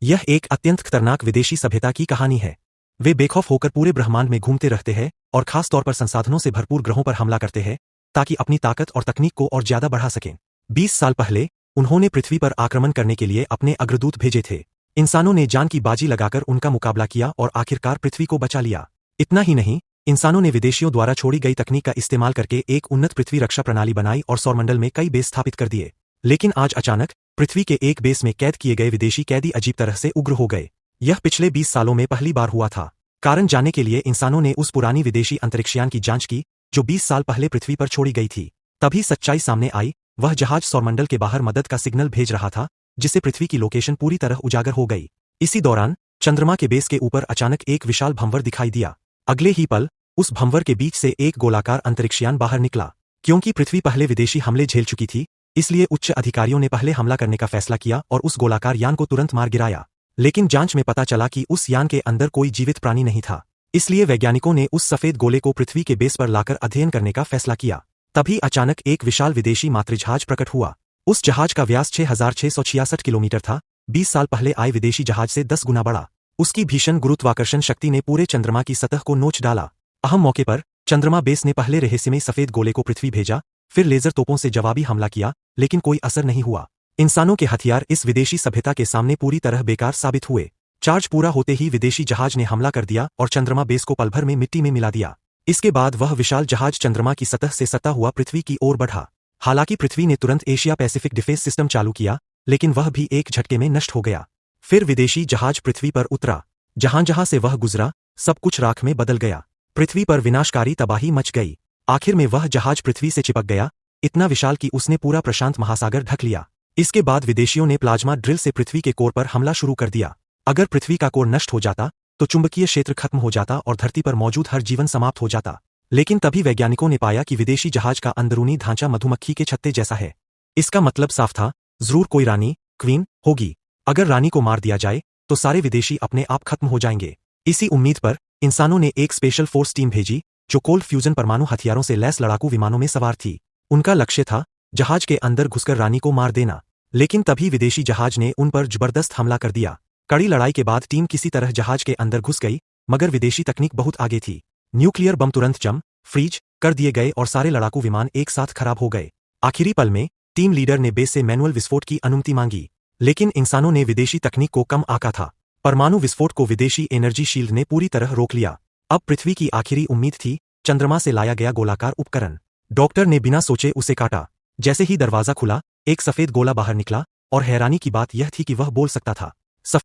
यह एक अत्यंत खतरनाक विदेशी सभ्यता की कहानी है। वे बेखौफ होकर पूरे ब्रह्मांड में घूमते रहते हैं और खास तौर पर संसाधनों से भरपूर ग्रहों पर हमला करते हैं ताकि अपनी ताकत और तकनीक को और ज्यादा बढ़ा सकें। 20 साल पहले उन्होंने पृथ्वी पर आक्रमण करने के लिए अपने अग्रदूत भेजे थे। इंसानों ने जान की बाजी लगाकर उनका मुकाबला किया और आखिरकार पृथ्वी को बचा लिया। इतना ही नहीं, इंसानों ने विदेशियों द्वारा छोड़ी गई तकनीक का इस्तेमाल करके एक उन्नत पृथ्वी रक्षा प्रणाली बनाई और सौरमंडल में कई बेस स्थापित कर दिए। लेकिन आज अचानक पृथ्वी के एक बेस में कैद किए गए विदेशी कैदी अजीब तरह से उग्र हो गए। यह पिछले 20 सालों में पहली बार हुआ था। कारण जानने के लिए इंसानों ने उस पुरानी विदेशी अंतरिक्षयान की जांच की जो 20 साल पहले पृथ्वी पर छोड़ी गई थी। तभी सच्चाई सामने आई, वह जहाज सौरमंडल के बाहर मदद का सिग्नल भेज रहा था, जिससे पृथ्वी की लोकेशन पूरी तरह उजागर हो गई। इसी दौरान चंद्रमा के बेस के ऊपर अचानक एक विशाल भंवर दिखाई दिया। अगले ही पल उस भंवर के बीच से एक गोलाकार अंतरिक्षयान बाहर निकला। क्योंकि पृथ्वी पहले विदेशी हमले झेल चुकी थी, इसलिए उच्च अधिकारियों ने पहले हमला करने का फैसला किया और उस गोलाकार यान को तुरंत मार गिराया। लेकिन जांच में पता चला कि उस यान के अंदर कोई जीवित प्राणी नहीं था। इसलिए वैज्ञानिकों ने उस सफेद गोले को पृथ्वी के बेस पर लाकर अध्ययन करने का फैसला किया। तभी अचानक एक विशाल विदेशी मातृजहाज प्रकट हुआ। उस जहाज का व्यास 6666 किलोमीटर था। 20 साल पहले आए विदेशी जहाज से 10 गुना बड़ा। उसकी भीषण गुरुत्वाकर्षण शक्ति ने पूरे चंद्रमा की सतह को नोच डाला। अहम मौके पर चंद्रमा बेस ने पहले रहस्यमय सफेद गोले को पृथ्वी भेजा, फिर लेजर तोपों से जवाबी हमला किया, लेकिन कोई असर नहीं हुआ। इंसानों के हथियार इस विदेशी सभ्यता के सामने पूरी तरह बेकार साबित हुए। चार्ज पूरा होते ही विदेशी जहाज ने हमला कर दिया और चंद्रमा बेस को पलभर में मिट्टी में मिला दिया। इसके बाद वह विशाल जहाज चंद्रमा की सतह से सटा हुआ पृथ्वी की ओर बढ़ा। हालांकि पृथ्वी ने तुरंत एशिया पैसिफिक डिफेंस सिस्टम चालू किया, लेकिन वह भी एक झटके में नष्ट हो गया। फिर विदेशी जहाज पृथ्वी पर उतरा। जहां जहां से वह गुजरा, सब कुछ राख में बदल गया। पृथ्वी पर विनाशकारी तबाही मच गई। आखिर में वह जहाज पृथ्वी से चिपक गया, इतना विशाल कि उसने पूरा प्रशांत महासागर ढक लिया। इसके बाद विदेशियों ने प्लाज्मा ड्रिल से पृथ्वी के कोर पर हमला शुरू कर दिया। अगर पृथ्वी का कोर नष्ट हो जाता तो चुंबकीय क्षेत्र खत्म हो जाता और धरती पर मौजूद हर जीवन समाप्त हो जाता। लेकिन तभी वैज्ञानिकों ने पाया कि विदेशी जहाज का अंदरूनी ढांचा मधुमक्खी के छत्ते जैसा है। इसका मतलब साफ था, जरूर कोई रानी, क्वीन होगी। अगर रानी को मार दिया जाए तो सारे विदेशी अपने आप खत्म हो जाएंगे। इसी उम्मीद पर इंसानों ने एक स्पेशल फोर्स टीम भेजी जो कोल्ड फ्यूजन परमाणु हथियारों से लैस लड़ाकू विमानों में सवार थी। उनका लक्ष्य था जहाज के अंदर घुसकर रानी को मार देना। लेकिन तभी विदेशी जहाज ने उन पर जबरदस्त हमला कर दिया। कड़ी लड़ाई के बाद टीम किसी तरह जहाज के अंदर घुस गई, मगर विदेशी तकनीक बहुत आगे थी। न्यूक्लियर बम तुरंत जम फ्रीज कर दिए गए और सारे लड़ाकू विमान एक साथ खराब हो गए। आखिरी पल में टीम लीडर ने बेस से मैनुअल विस्फोट की अनुमति मांगी, लेकिन इंसानों ने विदेशी तकनीक को कम आंका था। परमाणु विस्फोट को विदेशी एनर्जी शील्ड ने पूरी तरह रोक लिया। अब पृथ्वी की आखिरी उम्मीद थी चंद्रमा से लाया गया गोलाकार उपकरण। डॉक्टर ने बिना सोचे उसे काटा। जैसे ही दरवाजा खुला, एक सफेद गोला बाहर निकला और हैरानी की बात यह थी कि वह बोल सकता था।